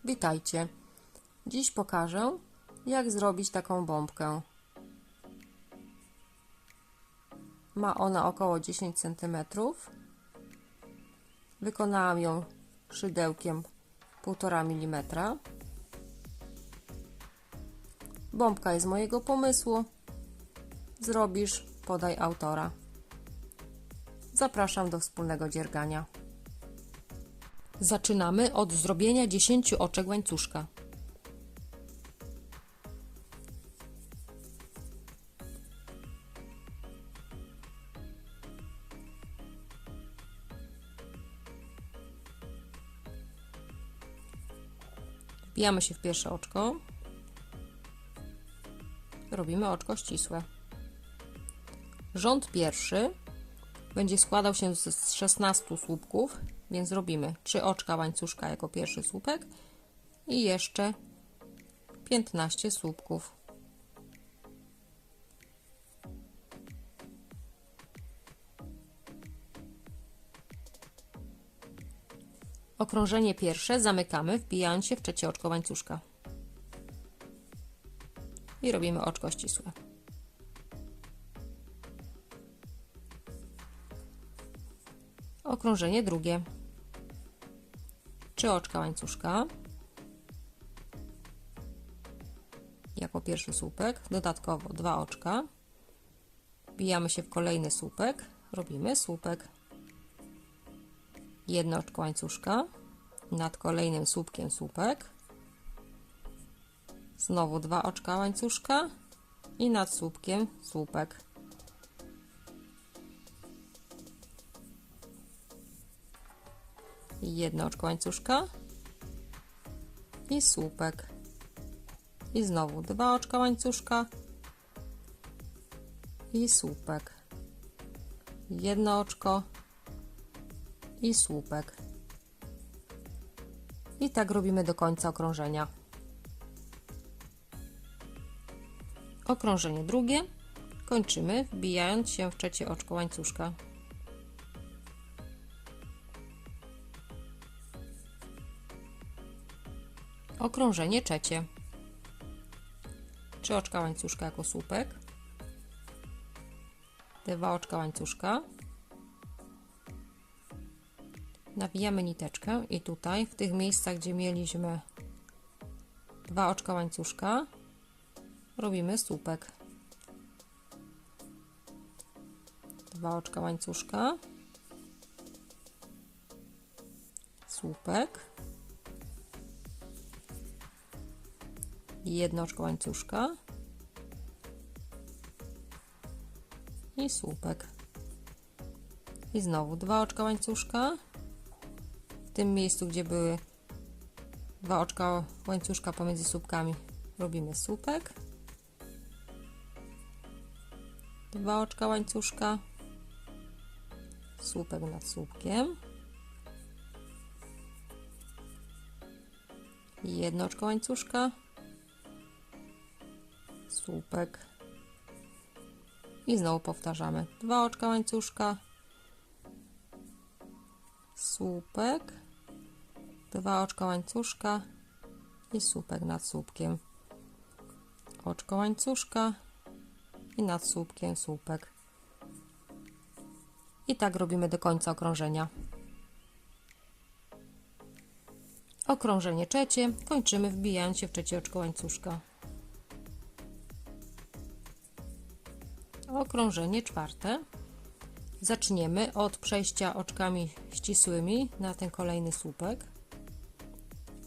Witajcie! Dziś pokażę, jak zrobić taką bombkę. Ma ona około 10 cm. Wykonałam ją szydełkiem 1,5 mm. Bombka jest z mojego pomysłu. Zrobisz, podaj autora. Zapraszam do wspólnego dziergania. Zaczynamy od zrobienia 10 oczek łańcuszka. Wbijamy się w pierwsze oczko. Robimy oczko ścisłe. Rząd pierwszy będzie składał się z 16 słupków, więc robimy 3 oczka łańcuszka jako pierwszy słupek i jeszcze 15 słupków. Okrążenie pierwsze zamykamy, wbijając się w trzecie oczko łańcuszka i robimy oczko ścisłe. Okrążenie drugie. 3 oczka łańcuszka jako pierwszy słupek, dodatkowo 2 oczka. Wbijamy się w kolejny słupek, robimy słupek. 1 oczko łańcuszka, nad kolejnym słupkiem słupek. Znowu 2 oczka łańcuszka i nad słupkiem słupek. Jedno oczko łańcuszka i słupek. I znowu 2 oczka łańcuszka i słupek. Jedno oczko i słupek. I tak robimy do końca okrążenia. Okrążenie drugie kończymy, wbijając się w trzecie oczko łańcuszka. Okrążenie trzecie. 3 oczka łańcuszka jako słupek. 2 oczka łańcuszka. Nawijamy niteczkę i tutaj w tych miejscach, gdzie mieliśmy 2 oczka łańcuszka, robimy słupek. 2 oczka łańcuszka, słupek, 1 oczko łańcuszka i słupek. I znowu 2 oczka łańcuszka. W tym miejscu, gdzie były 2 oczka łańcuszka pomiędzy słupkami, robimy słupek. 2 oczka łańcuszka, słupek nad słupkiem, 1 oczko łańcuszka, słupek i znowu powtarzamy 2 oczka łańcuszka, słupek, 2 oczka łańcuszka i słupek nad słupkiem, oczko łańcuszka i nad słupkiem słupek. I tak robimy do końca okrążenia. Okrążenie trzecie kończymy, wbijając się w trzecie oczko łańcuszka. Okrążenie czwarte. Zaczniemy od przejścia oczkami ścisłymi na ten kolejny słupek.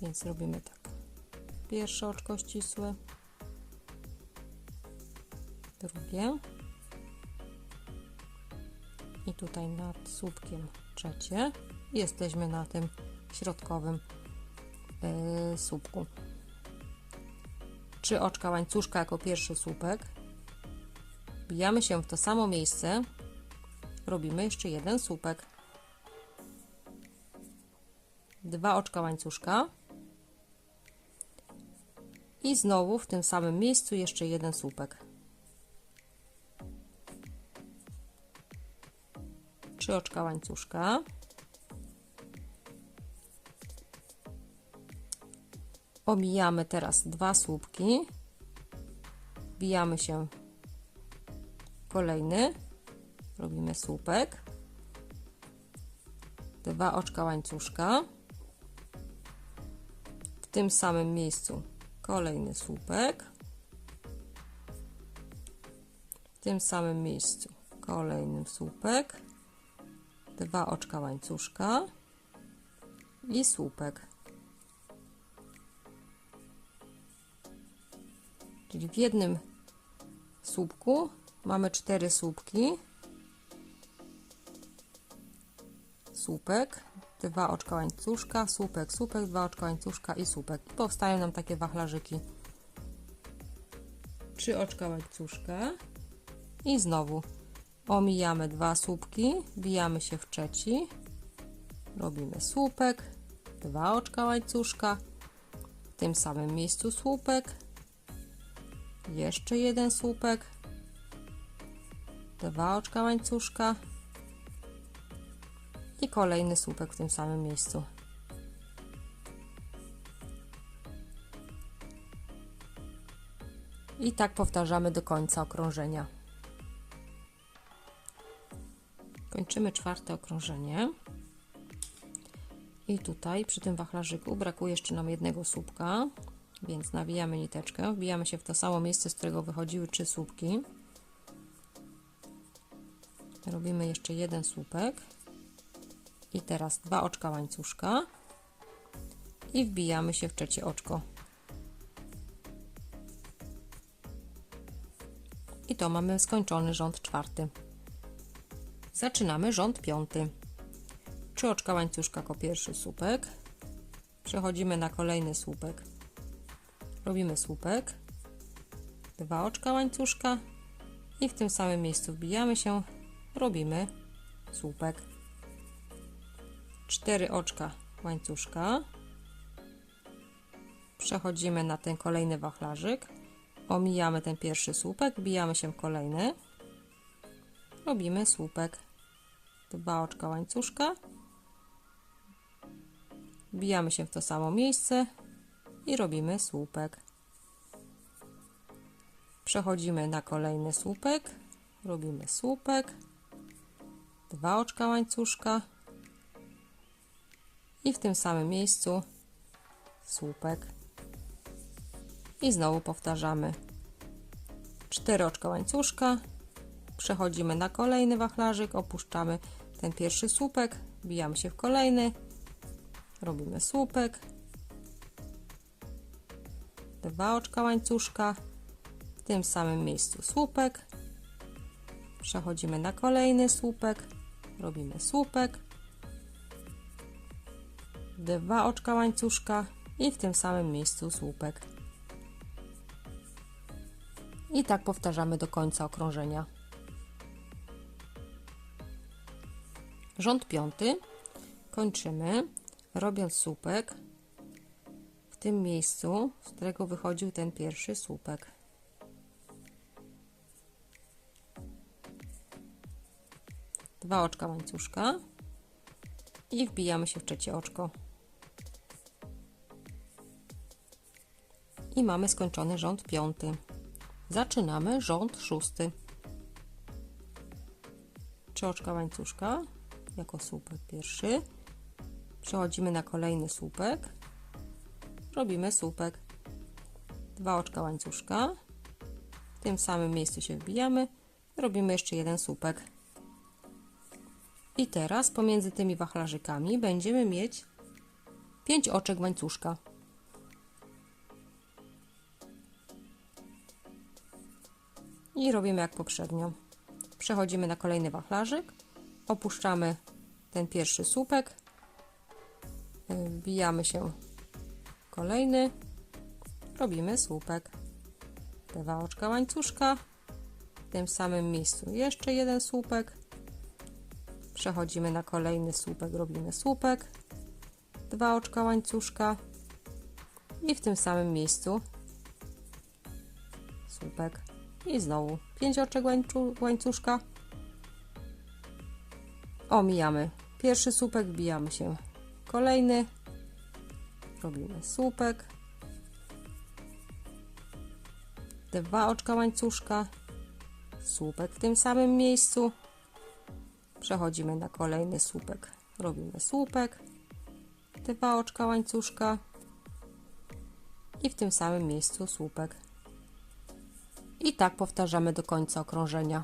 Więc robimy tak. Pierwsze oczko ścisłe, drugie i tutaj nad słupkiem trzecie. Jesteśmy na tym środkowym słupku. 3 oczka łańcuszka jako pierwszy słupek. Wbijamy się w to samo miejsce. Robimy jeszcze 1 słupek. 2 oczka łańcuszka. I znowu w tym samym miejscu jeszcze 1 słupek. 3 oczka łańcuszka. Omijamy teraz 2 słupki, wbijamy się kolejny, robimy słupek, 2 oczka łańcuszka, w tym samym miejscu kolejny słupek, w tym samym miejscu kolejny słupek, 2 oczka łańcuszka i słupek. Czyli w jednym słupku mamy 4 słupki, słupek, 2 oczka łańcuszka, słupek, słupek, 2 oczka łańcuszka i słupek. I powstają nam takie wachlarzyki. 3 oczka łańcuszka i znowu omijamy 2 słupki, wbijamy się w trzeci, robimy słupek, 2 oczka łańcuszka, w tym samym miejscu słupek, jeszcze jeden słupek, 2 oczka łańcuszka i kolejny słupek w tym samym miejscu. I tak powtarzamy do końca okrążenia. Kończymy 4. okrążenie. I tutaj przy tym wachlarzyku brakuje jeszcze nam jednego słupka, więc nawijamy niteczkę, wbijamy się w to samo miejsce, z którego wychodziły 3 słupki. Robimy jeszcze jeden słupek i teraz 2 oczka łańcuszka i wbijamy się w trzecie oczko. I to mamy skończony rząd 4. Zaczynamy rząd 5. 3 oczka łańcuszka jako pierwszy słupek, przechodzimy na kolejny słupek, robimy słupek, 2 oczka łańcuszka i w tym samym miejscu wbijamy się, robimy słupek, 4 oczka łańcuszka, przechodzimy na ten kolejny wachlarzyk, omijamy ten pierwszy słupek, wbijamy się w kolejny, robimy słupek, 2 oczka łańcuszka, wbijamy się w to samo miejsce i robimy słupek. Przechodzimy na kolejny słupek, robimy słupek, 2 oczka łańcuszka i w tym samym miejscu słupek. I znowu powtarzamy. 4 oczka łańcuszka, przechodzimy na kolejny wachlarzyk, opuszczamy ten pierwszy słupek, wbijamy się w kolejny, robimy słupek, 2 oczka łańcuszka, w tym samym miejscu słupek, przechodzimy na kolejny słupek, robimy słupek, 2 oczka łańcuszka i w tym samym miejscu słupek. I tak powtarzamy do końca okrążenia. Rząd 5 kończymy robiąc słupek w tym miejscu, z którego wychodził ten pierwszy słupek. Dwa oczka łańcuszka i wbijamy się w trzecie oczko. I mamy skończony rząd 5. Zaczynamy rząd 6. 3 oczka łańcuszka jako słupek pierwszy. Przechodzimy na kolejny słupek. Robimy słupek. 2 oczka łańcuszka. W tym samym miejscu się wbijamy. Robimy jeszcze jeden słupek. I teraz pomiędzy tymi wachlarzykami będziemy mieć 5 oczek łańcuszka. I robimy jak poprzednio. Przechodzimy na kolejny wachlarzyk, opuszczamy ten pierwszy słupek, wbijamy się w kolejny, robimy słupek. 2 oczka łańcuszka, w tym samym miejscu jeszcze jeden słupek, przechodzimy na kolejny słupek, robimy słupek, 2 oczka łańcuszka i w tym samym miejscu słupek. I znowu 5 oczek łańcuszka, omijamy pierwszy słupek, wbijamy się w kolejny, robimy słupek, 2 oczka łańcuszka, słupek w tym samym miejscu, przechodzimy na kolejny słupek, robimy słupek, 2 oczka łańcuszka i w tym samym miejscu słupek. I tak powtarzamy do końca okrążenia.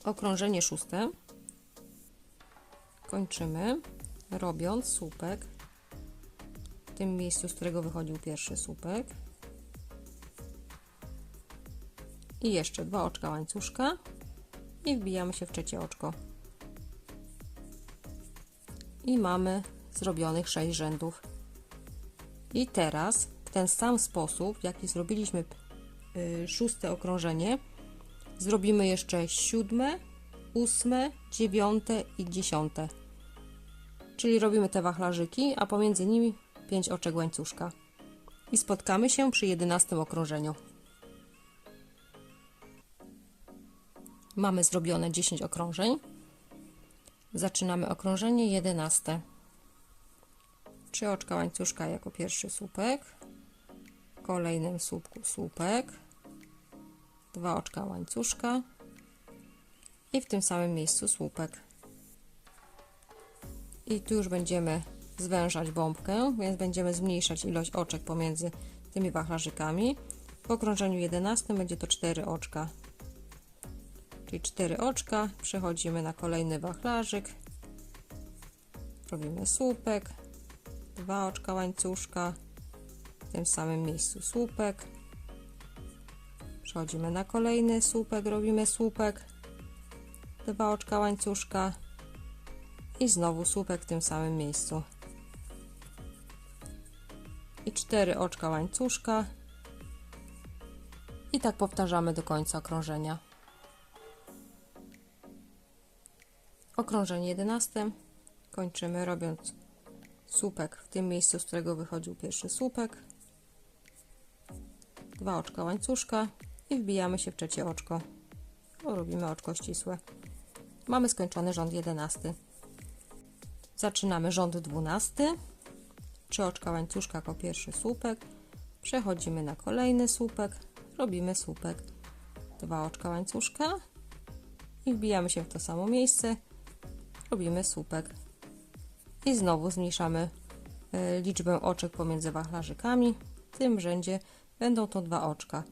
Okrążenie 6 kończymy robiąc słupek w tym miejscu, z którego wychodził pierwszy słupek, i jeszcze 2 oczka łańcuszka i wbijamy się w trzecie oczko i mamy zrobionych 6 rzędów. I teraz w ten sam sposób, w jaki zrobiliśmy 6 okrążenie, zrobimy jeszcze 7, 8, 9 i 10. Czyli robimy te wachlarzyki, a pomiędzy nimi 5 oczek łańcuszka. I spotkamy się przy 11 okrążeniu. Mamy zrobione 10 okrążeń. Zaczynamy okrążenie 11. 3 oczka łańcuszka jako pierwszy słupek, w kolejnym słupku słupek, 2 oczka łańcuszka i w tym samym miejscu słupek. I tu już będziemy zwężać bombkę, więc będziemy zmniejszać ilość oczek pomiędzy tymi wachlarzykami. W okrążeniu 11 będzie to 4 oczka. Czyli 4 oczka, przechodzimy na kolejny wachlarzyk, robimy słupek, 2 oczka łańcuszka, w tym samym miejscu słupek, przechodzimy na kolejny słupek, robimy słupek, 2 oczka łańcuszka i znowu słupek w tym samym miejscu i 4 oczka łańcuszka i tak powtarzamy do końca okrążenia. Okrążenie 11 kończymy robiąc słupek w tym miejscu, z którego wychodził pierwszy słupek, 2 oczka łańcuszka i wbijamy się w trzecie oczko. Robimy oczko ścisłe. Mamy skończony rząd 11. Zaczynamy rząd 12. 3 oczka łańcuszka jako pierwszy słupek, przechodzimy na kolejny słupek, robimy słupek, 2 oczka łańcuszka i wbijamy się w to samo miejsce, robimy słupek i znowu zmniejszamy liczbę oczek pomiędzy wachlarzykami. W tym rzędzie będą to 2 oczka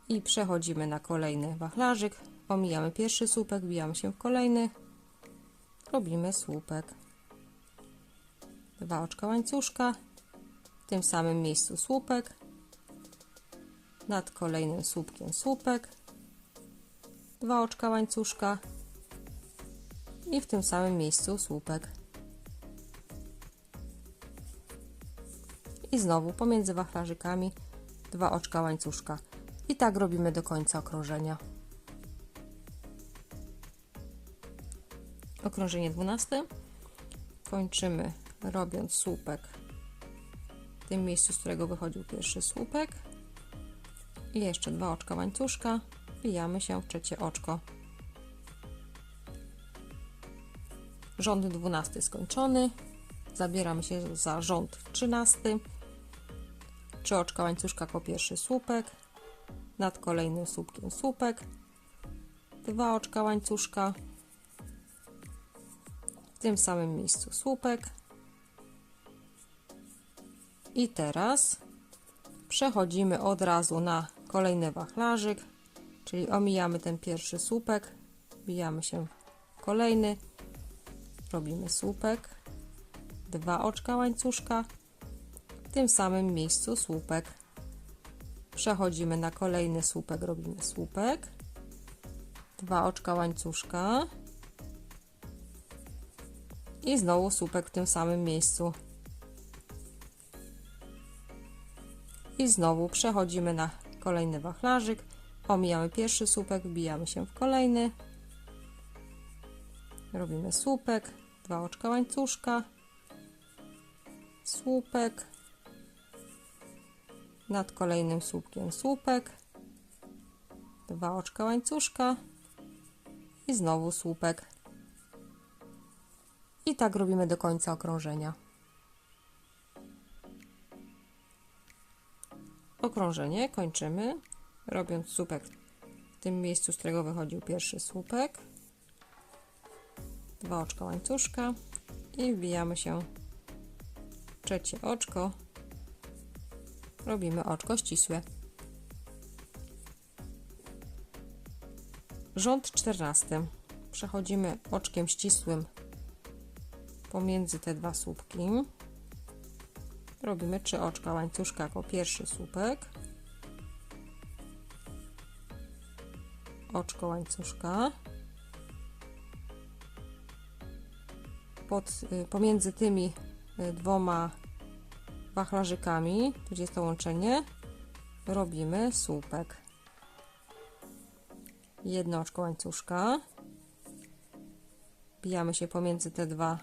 i przechodzimy na kolejny wachlarzyk, omijamy pierwszy słupek, wbijamy się w kolejny, robimy słupek, 2 oczka łańcuszka, w tym samym miejscu słupek, nad kolejnym słupkiem słupek, 2 oczka łańcuszka i w tym samym miejscu słupek. I znowu pomiędzy wachlarzykami 2 oczka łańcuszka. I tak robimy do końca okrążenia. Okrążenie 12 kończymy robiąc słupek w tym miejscu, z którego wychodził pierwszy słupek i jeszcze 2 oczka łańcuszka, wbijamy się w trzecie oczko. Rząd 12 skończony, zabieramy się za rząd 13. 3 oczka łańcuszka jako pierwszy słupek, nad kolejnym słupkiem słupek, 2 oczka łańcuszka, w tym samym miejscu słupek i teraz przechodzimy od razu na kolejny wachlarzyk, czyli omijamy ten pierwszy słupek, wbijamy się w kolejny, robimy słupek, 2 oczka łańcuszka, w tym samym miejscu słupek, przechodzimy na kolejny słupek, robimy słupek, 2 oczka łańcuszka i znowu słupek w tym samym miejscu i znowu przechodzimy na kolejny wachlarzyk, omijamy pierwszy słupek, wbijamy się w kolejny, robimy słupek, 2 oczka łańcuszka, słupek, nad kolejnym słupkiem słupek, 2 oczka łańcuszka i znowu słupek. I tak robimy do końca okrążenia. Okrążenie kończymy, robiąc słupek w tym miejscu, z którego wychodził pierwszy słupek. 2 oczka łańcuszka i wbijamy się w trzecie oczko. Robimy oczko ścisłe. Rząd 14. Przechodzimy oczkiem ścisłym pomiędzy te 2 słupki. Robimy 3 oczka łańcuszka jako pierwszy słupek. Oczko łańcuszka. Pomiędzy tymi 2 wachlarzykami, gdzie jest to łączenie, robimy słupek. 1 oczko łańcuszka. Wbijamy się pomiędzy te 2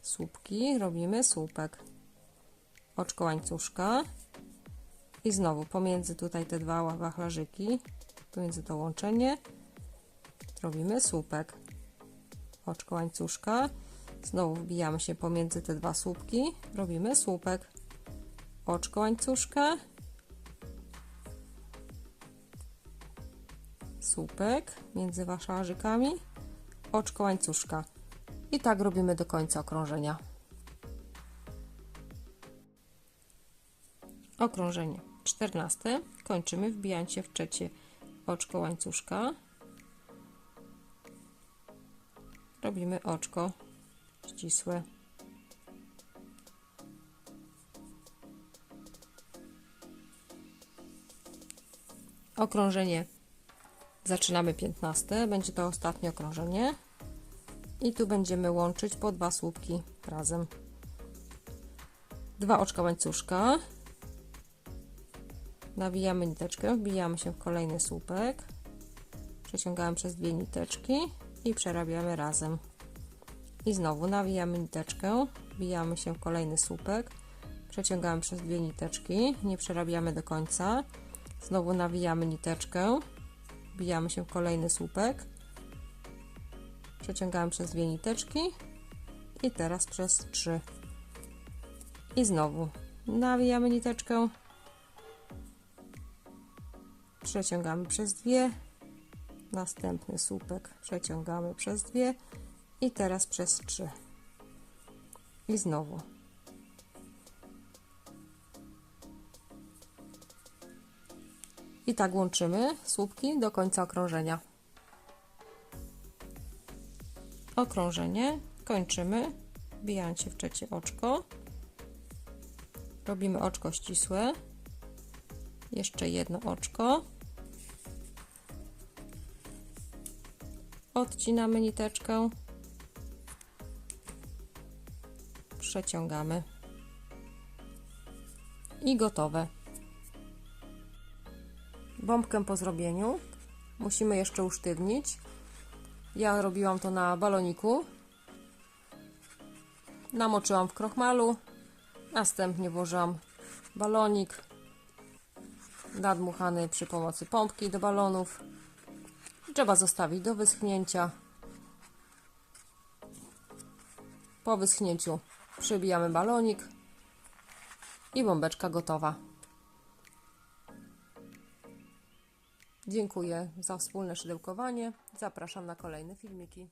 słupki, robimy słupek. Oczko łańcuszka i znowu pomiędzy tutaj te 2 wachlarzyki, pomiędzy to łączenie, robimy słupek. Oczko łańcuszka, znowu wbijamy się pomiędzy te 2 słupki, robimy słupek. Oczko łańcuszka, słupek między wachlarzykami, oczko łańcuszka. I tak robimy do końca okrążenia. Okrążenie 14. Kończymy wbijając się w trzecie oczko łańcuszka. Robimy oczko ścisłe. Okrążenie zaczynamy 15. Będzie to ostatnie okrążenie. I tu będziemy łączyć po 2 słupki razem. 2 oczka łańcuszka. Nawijamy niteczkę, wbijamy się w kolejny słupek. Przeciągamy przez 2 niteczki i przerabiamy razem. I znowu nawijamy niteczkę, wbijamy się w kolejny słupek. Przeciągamy przez 2 niteczki, nie przerabiamy do końca. Znowu nawijamy niteczkę, wbijamy się w kolejny słupek. Przeciągamy przez 2 niteczki i teraz przez 3. I znowu nawijamy niteczkę, przeciągamy przez 2, następny słupek przeciągamy przez 2 i teraz przez 3. I znowu. I tak łączymy słupki do końca okrążenia. Okrążenie kończymy wbijając się w trzecie oczko. Robimy oczko ścisłe. Jeszcze jedno oczko. Odcinamy niteczkę. Przeciągamy. I gotowe. Bombkę po zrobieniu musimy jeszcze usztywnić. Ja robiłam to na baloniku. Namoczyłam w krochmalu. Następnie włożyłam balonik nadmuchany przy pomocy pompki do balonów. Trzeba zostawić do wyschnięcia. Po wyschnięciu przybijamy balonik i bombeczka gotowa. Dziękuję za wspólne szydełkowanie. Zapraszam na kolejne filmiki.